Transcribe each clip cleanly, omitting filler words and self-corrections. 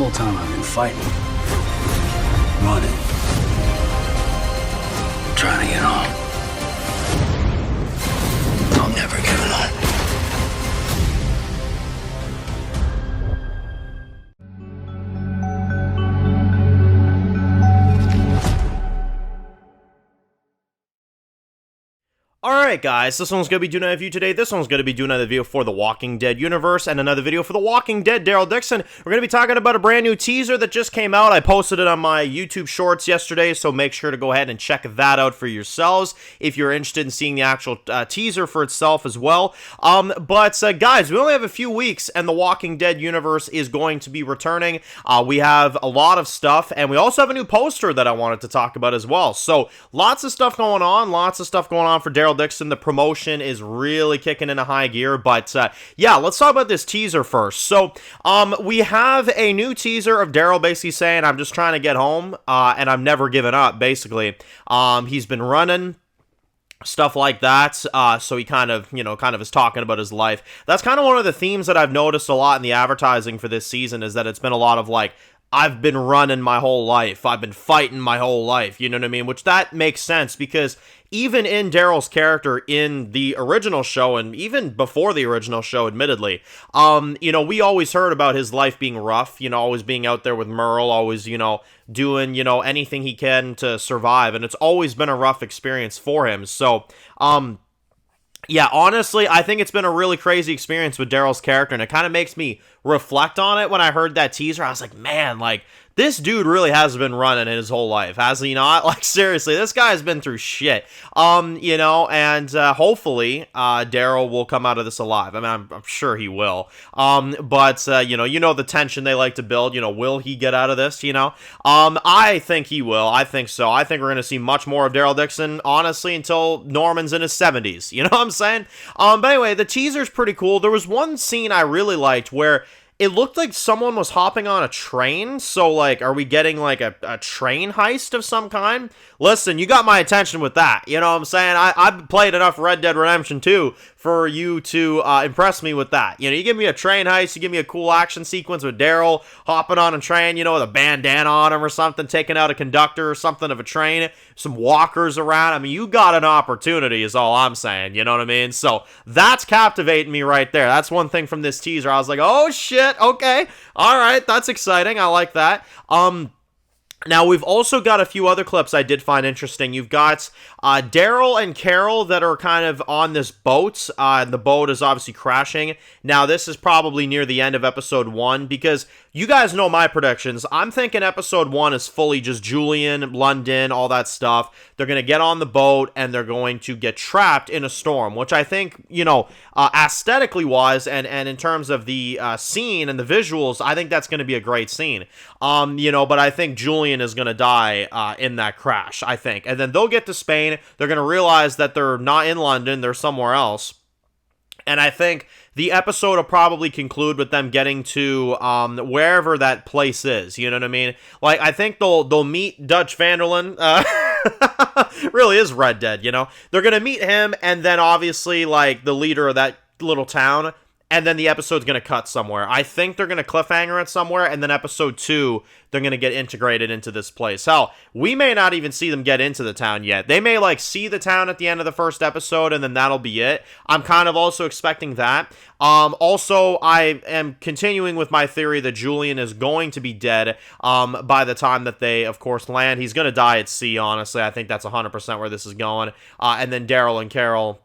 whole time I've been fighting. Running. Trying to get home. I'm never giving up. Alright guys, this one's going to be doing another review today. This one's going to be doing another video for the Walking Dead universe and another video for the Walking Dead Daryl Dixon. We're going to be talking about a brand new teaser that just came out. I posted it on my YouTube shorts yesterday, so make sure to go ahead and check that out for yourselves if you're interested in seeing the actual teaser for itself as well. Guys, we only have a few weeks and the Walking Dead universe is going to be returning. We have a lot of stuff and we also have a new poster that I wanted to talk about as well. So lots of stuff going on for Daryl Dixon. The promotion is really kicking into high gear, but yeah, let's talk about this teaser first. So we have a new teaser of Daryl basically saying, I'm just trying to get home, and I'm never giving up, basically. He's been running, stuff like that, so he kind of is talking about his life. That's kind of one of the themes that I've noticed a lot in the advertising for this season, is that it's been a lot of like, I've been running my whole life, I've been fighting my whole life, you know what I mean? Which that makes sense, because even in Daryl's character in the original show, and even before the original show, admittedly, we always heard about his life being rough, always being out there with Merle, always, doing, anything he can to survive, and it's always been a rough experience for him. So, yeah, honestly, I think it's been a really crazy experience with Daryl's character, and it kind of makes me reflect on it. When I heard that teaser, I was like, man, like, this dude really has been running his whole life, has he not? Like, seriously, this guy has been through shit. And hopefully, Daryl will come out of this alive. I mean, I'm sure he will. The tension they like to build, will he get out of this, I think he will. I think so. I think we're going to see much more of Daryl Dixon, honestly, until Norman's in his 70s. You know what I'm saying? But anyway, the teaser's pretty cool. There was one scene I really liked where it looked like someone was hopping on a train, so, like, are we getting, like, a train heist of some kind? Listen, you got my attention with that, you know what I'm saying? I've played enough Red Dead Redemption 2 for you to impress me with that. You give me a train heist, you give me a cool action sequence with Daryl hopping on a train, with a bandana on him or something, taking out a conductor or something of a train, some walkers around. I mean, you got an opportunity is all I'm saying, you know what I mean? So that's captivating me right there. That's one thing from this teaser. I was like, oh shit, okay, all right, that's exciting. I like that. Now, we've also got a few other clips I did find interesting. You've got Daryl and Carol that are kind of on this boat, and the boat is obviously crashing. Now, this is probably near the end of episode 1, because you guys know my predictions. I'm thinking episode 1 is fully just Julian, London, all that stuff. They're going to get on the boat, and they're going to get trapped in a storm, which I think, aesthetically wise, and in terms of the scene and the visuals, I think that's going to be a great scene. But I think Julian is going to die in that crash, I think. And then they'll get to Spain. They're going to realize that they're not in London. They're somewhere else. And I think the episode will probably conclude with them getting to wherever that place is. You know what I mean? Like, I think they'll meet Dutch Vanderlyn. Really is Red Dead, They're going to meet him, and then obviously, like, the leader of that little town. And then the episode's going to cut somewhere. I think they're going to cliffhanger it somewhere, and then episode 2, they're going to get integrated into this place. Hell, we may not even see them get into the town yet. They may, like, see the town at the end of the first episode, and then that'll be it. I'm kind of also expecting that. Also, I am continuing with my theory that Julian is going to be dead by the time that they, of course, land. He's going to die at sea, honestly. I think that's 100% where this is going. And then Daryl and Carol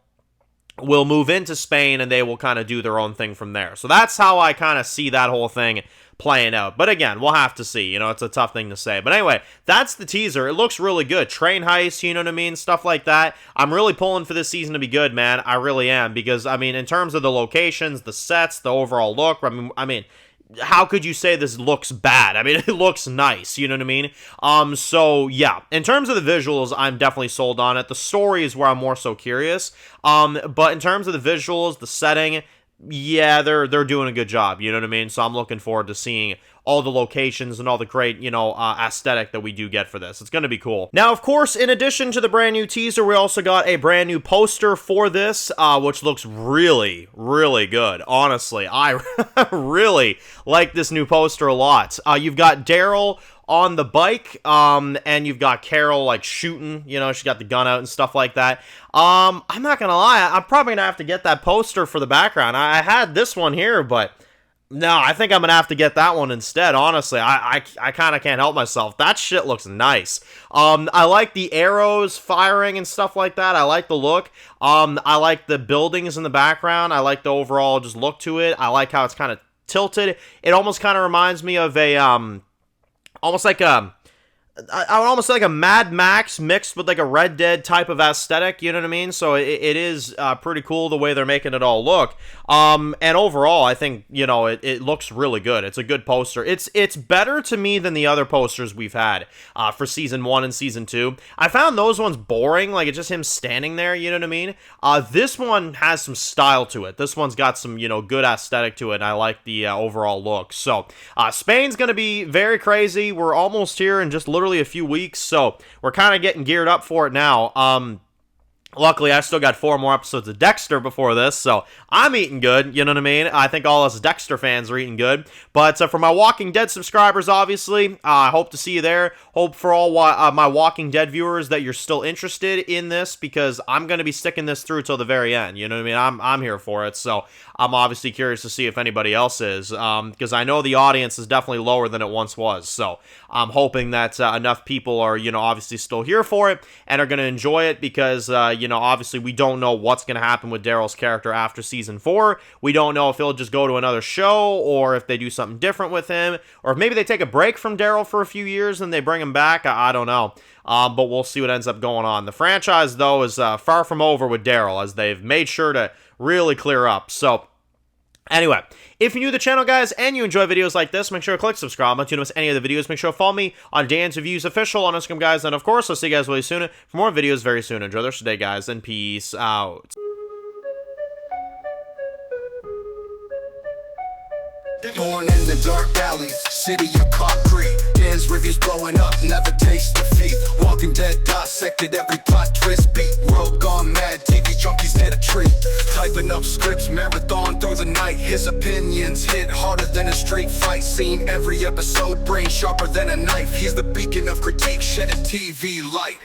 will move into Spain, and they will kind of do their own thing from there. So that's how I kind of see that whole thing playing out. But again, we'll have to see. It's a tough thing to say. But anyway, that's the teaser. It looks really good. Train heist, you know what I mean? Stuff like that. I'm really pulling for this season to be good, man. I really am. Because, I mean, in terms of the locations, the sets, the overall look, I mean, how could you say this looks bad? I mean, it looks nice, you know what I mean? So, yeah, in terms of the visuals, I'm definitely sold on it. The story is where I'm more so curious. But in terms of the visuals, the setting, yeah, they're doing a good job, you know what I mean? So I'm looking forward to seeing all the locations and all the great, you know, aesthetic that we do get for this. It's going to be cool. Now, of course, in addition to the brand new teaser, we also got a brand new poster for this, which looks really, really good. Honestly, I really like this new poster a lot. You've got Daryl on the bike, and you've got Carol, like, shooting, you know, she got the gun out and stuff like that. I'm not gonna lie, I'm probably gonna have to get that poster for the background. I had this one here, but no, I think I'm gonna have to get that one instead, honestly. I kind of can't help myself. That shit looks nice. I like the arrows firing and stuff like that. I like the look. I like the buildings in the background. I like the overall just look to it. I like how it's kind of tilted. It almost kind of reminds me of a, almost like a Mad Max mixed with like a Red Dead type of aesthetic, you know what I mean? So it is pretty cool the way they're making it all look. And overall, I think, you know, it looks really good. It's a good poster. It's better to me than the other posters we've had for Season 1 and Season 2. I found those ones boring, like it's just him standing there, you know what I mean? This one has some style to it. This one's got some, you know, good aesthetic to it, and I like the overall look. So, Spain's going to be very crazy. We're almost here in just literally a few weeks, so we're kind of getting geared up for it now. Luckily, I still got 4 more episodes of Dexter before this, so I'm eating good, you know what I mean? I think all us Dexter fans are eating good. But for my Walking Dead subscribers, obviously, I hope to see you there. Hope for all my Walking Dead viewers that you're still interested in this, because I'm going to be sticking this through till the very end, you know what I mean? I'm here for it, so I'm obviously curious to see if anybody else is, because I know the audience is definitely lower than it once was, so I'm hoping that enough people are, you know, obviously still here for it, and are going to enjoy it, because, you know, obviously we don't know what's going to happen with Daryl's character after Season 4. We don't know if he'll just go to another show, or if they do something different with him, or if maybe they take a break from Daryl for a few years and they bring him back. I don't know. But we'll see what ends up going on. The franchise, though, is far from over with Daryl, as they've made sure to really clear up. So, anyway, if you're new to the channel, guys, and you enjoy videos like this, make sure to click subscribe. Not to miss any of the videos. Make sure to follow me on Dan's Reviews Official on Instagram, guys. And, of course, I'll see you guys really soon for more videos very soon. Enjoy the rest of the day, guys, and peace out. Born in the dark alleys, city of concrete. Dan's reviews blowing up, never taste defeat. Walking Dead dissected every plot twist beat. World gone mad, TV junkies need a treat. Typing up scripts, marathon through the night. His opinions hit harder than a street fight scene. Every episode, brain sharper than a knife. He's the beacon of critique, shedding TV light.